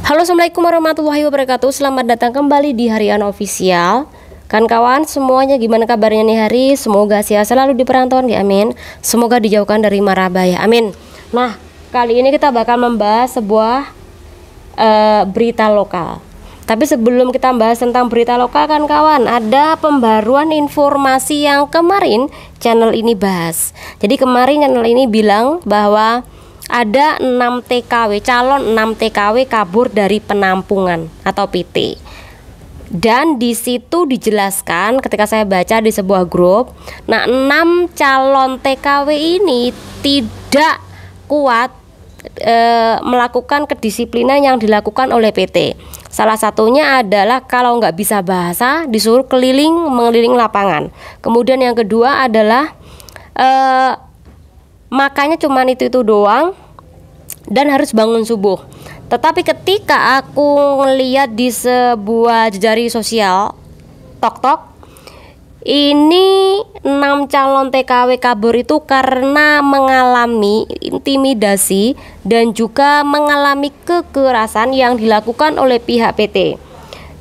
Halo, assalamualaikum warahmatullahi wabarakatuh. Selamat datang kembali di Harian Official. Kan kawan semuanya, gimana kabarnya nih hari? Semoga sehat selalu di perantauan ya, amin. Semoga dijauhkan dari mara bahaya, amin. Nah, kali ini kita bakal membahas sebuah berita lokal. Tapi sebelum kita bahas tentang berita lokal kan kawan, ada pembaruan informasi yang kemarin channel ini bahas. Jadi kemarin channel ini bilang bahwa ada 6 TKW, calon 6 TKW kabur dari penampungan atau PT. Dan di situ dijelaskan ketika saya baca di sebuah grup, nah 6 calon TKW ini tidak kuat melakukan kedisiplinan yang dilakukan oleh PT. Salah satunya adalah kalau nggak bisa bahasa disuruh mengeliling lapangan. Kemudian yang kedua adalah makanya cuman itu doang dan harus bangun subuh. Tetapi ketika aku ngeliat di sebuah jejaring sosial TokTok, ini 6 calon TKW kabur itu karena mengalami intimidasi dan juga mengalami kekerasan yang dilakukan oleh pihak PT.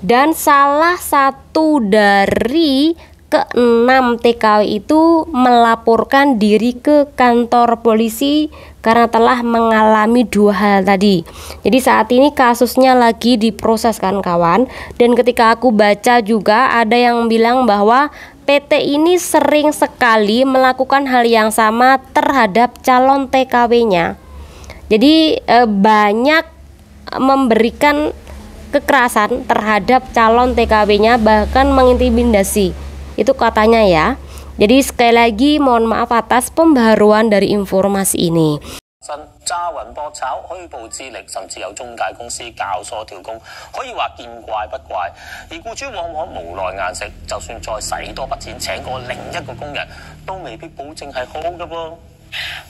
Dan salah satu dari ke-6 TKW itu melaporkan diri ke kantor polisi karena telah mengalami 2 hal tadi. Jadi saat ini kasusnya lagi diproses kan kawan. Dan ketika aku baca juga ada yang bilang bahwa PT ini sering sekali melakukan hal yang sama terhadap calon TKW-nya. Jadi banyak memberikan kekerasan terhadap calon TKW-nya, bahkan mengintimidasi. Itu katanya ya. Jadi sekali lagi mohon maaf atas pembaruan dari informasi ini. 揸雲搏炒，虛報智力，甚至有中介公司教唆調工，可以話見怪不怪。而僱主往往無奈硬食，就算再使多筆錢請過另一個工人，都未必保證係好嘅噃。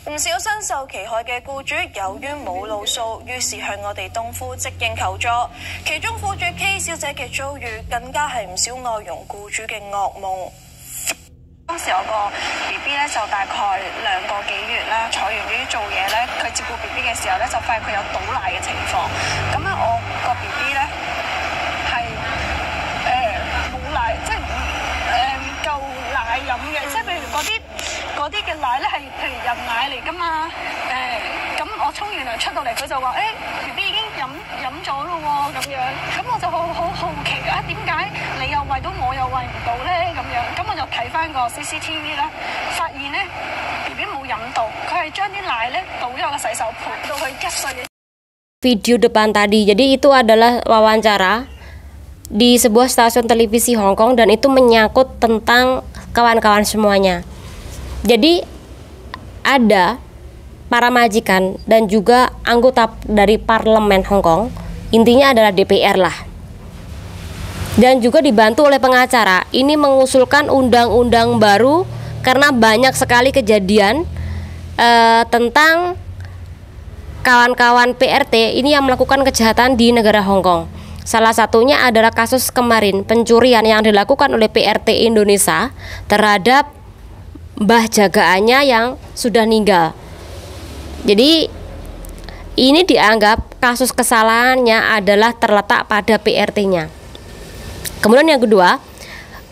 唔少身受其害嘅僱主，由於冇路數，於是向我哋東夫即應求助。其中苦主 K 小姐嘅遭遇，更加係唔少外傭僱主嘅噩夢。當時我個 BB 咧就大概2個幾月啦，坐完院做嘢咧，佢照顧 BB 嘅時候咧，就發現佢有倒奶嘅情況。咁咧我個 BB 咧係冇奶，即係唔夠奶飲嘅，即係譬如嗰啲嘅奶咧係譬如人奶嚟㗎嘛，咁我沖完涼出到嚟，佢就話BB 已經飲咗咯喎咁樣，咁我就好奇啊，點解你又餵到我又餵唔到咧咁樣？咁我就睇翻個 CCTV 啦，發現咧 BB 冇飲到，佢係將啲奶咧倒咗個洗手盆到佢1歲嘅。 Video depan tadi, jadi itu adalah wawancara di sebuah stasiun televisi Hong Kong dan itu menyangkut tentang kawan-kawan semuanya. Jadi ada para majikan dan juga anggota dari parlemen Hong Kong, intinya adalah DPR lah, dan juga dibantu oleh pengacara. Ini mengusulkan undang-undang baru karena banyak sekali kejadian tentang kawan-kawan PRT ini yang melakukan kejahatan di negara Hong Kong. Salah satunya adalah kasus kemarin pencurian yang dilakukan oleh PRT Indonesia terhadap mbah jagaannya yang sudah meninggal. Jadi ini dianggap kasus kesalahannya adalah terletak pada PRT-nya. Kemudian yang kedua,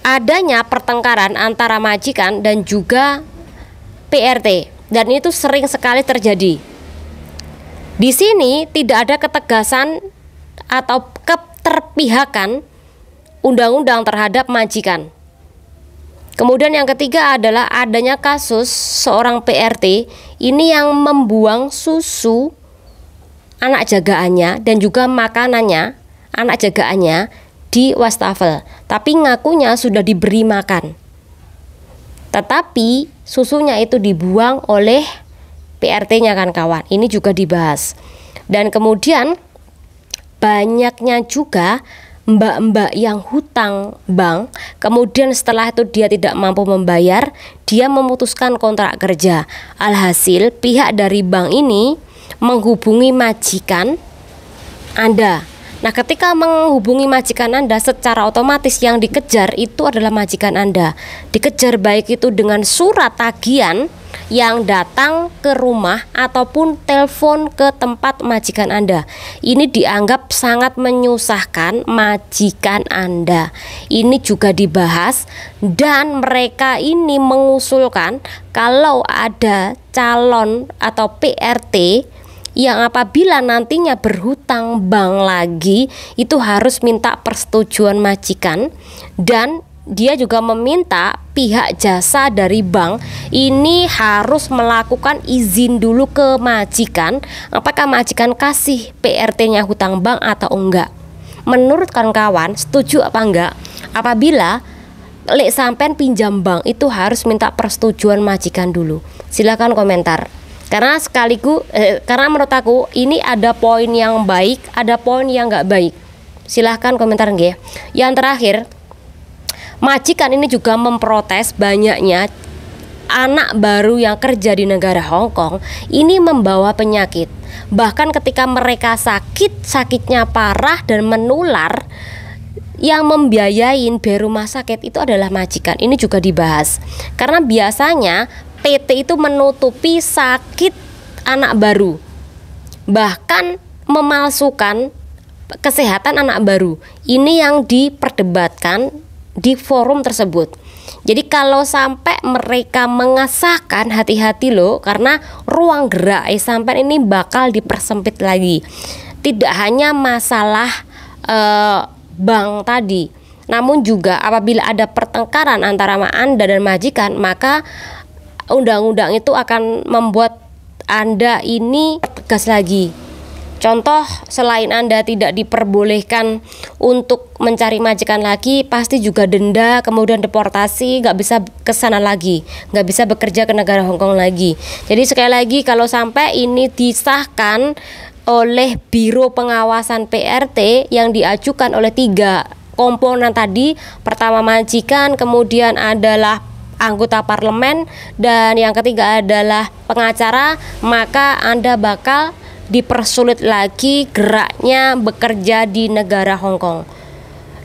adanya pertengkaran antara majikan dan juga PRT, dan itu sering sekali terjadi. Di sini tidak ada ketegasan atau keterpihakan undang-undang terhadap majikan. Kemudian yang ketiga adalah adanya kasus seorang PRT ini yang membuang susu anak jagaannya dan juga makanannya anak jagaannya di wastafel, tapi ngakunya sudah diberi makan, tetapi susunya itu dibuang oleh PRT-nya kan kawan. Ini juga dibahas. Dan kemudian banyaknya juga mbak-mbak yang hutang bank, kemudian setelah itu dia tidak mampu membayar, dia memutuskan kontrak kerja. Alhasil pihak dari bank ini menghubungi majikan Anda. Nah, ketika menghubungi majikan Anda, secara otomatis yang dikejar itu adalah majikan Anda. Dikejar baik itu dengan surat tagihan yang datang ke rumah ataupun telepon ke tempat majikan Anda. Ini dianggap sangat menyusahkan majikan Anda. Ini juga dibahas dan mereka ini mengusulkan kalau ada calon atau PRT yang apabila nantinya berhutang bank lagi itu harus minta persetujuan majikan, dan dia juga meminta pihak jasa dari bank ini harus melakukan izin dulu ke majikan apakah majikan kasih PRT-nya hutang bank atau enggak. Menurut kawan-kawan setuju apa enggak apabila lek sampean pinjam bank itu harus minta persetujuan majikan dulu? Silakan komentar. Karena karena menurut aku ini ada poin yang baik, ada poin yang nggak baik. Silahkan komentar nggih. Yang terakhir, majikan ini juga memprotes banyaknya anak baru yang kerja di negara Hong Kong ini membawa penyakit. Bahkan ketika mereka sakitnya parah dan menular, yang membiayain biaya rumah sakit itu adalah majikan. Ini juga dibahas. Karena biasanya PT itu menutupi sakit anak baru, bahkan memalsukan kesehatan anak baru. Ini yang diperdebatkan di forum tersebut. Jadi kalau sampai mereka mengesahkan, hati-hati loh, karena ruang gerak sampai ini bakal dipersempit lagi. Tidak hanya masalah bank tadi, namun juga apabila ada pertengkaran antara Anda dan majikan, maka undang-undang itu akan membuat Anda ini tegas lagi. Contoh, selain Anda tidak diperbolehkan untuk mencari majikan lagi, pasti juga denda, kemudian deportasi, nggak bisa ke sana lagi, nggak bisa bekerja ke negara Hong Kong lagi. Jadi sekali lagi, kalau sampai ini disahkan oleh Biro Pengawasan PRT yang diajukan oleh 3 komponen tadi, pertama majikan, kemudian adalah anggota parlemen, dan yang ketiga adalah pengacara, maka Anda bakal dipersulit lagi geraknya bekerja di negara Hong Kong.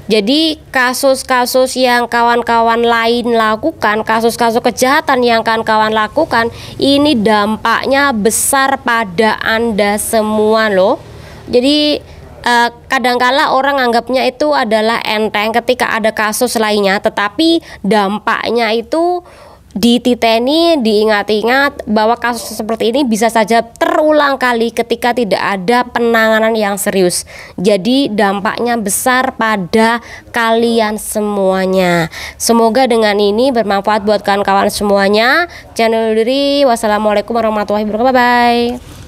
Jadi kasus-kasus yang kawan-kawan lain lakukan, kasus-kasus kejahatan yang kawan-kawan lakukan, ini dampaknya besar pada Anda semua loh. Jadi kadangkala orang anggapnya itu adalah enteng ketika ada kasus lainnya, tetapi dampaknya itu dititeni, diingat-ingat bahwa kasus seperti ini bisa saja terulang kali ketika tidak ada penanganan yang serius. Jadi dampaknya besar pada kalian semuanya. Semoga dengan ini bermanfaat buat kawan-kawan semuanya. Channel diri. Wassalamualaikum warahmatullahi wabarakatuh. Bye.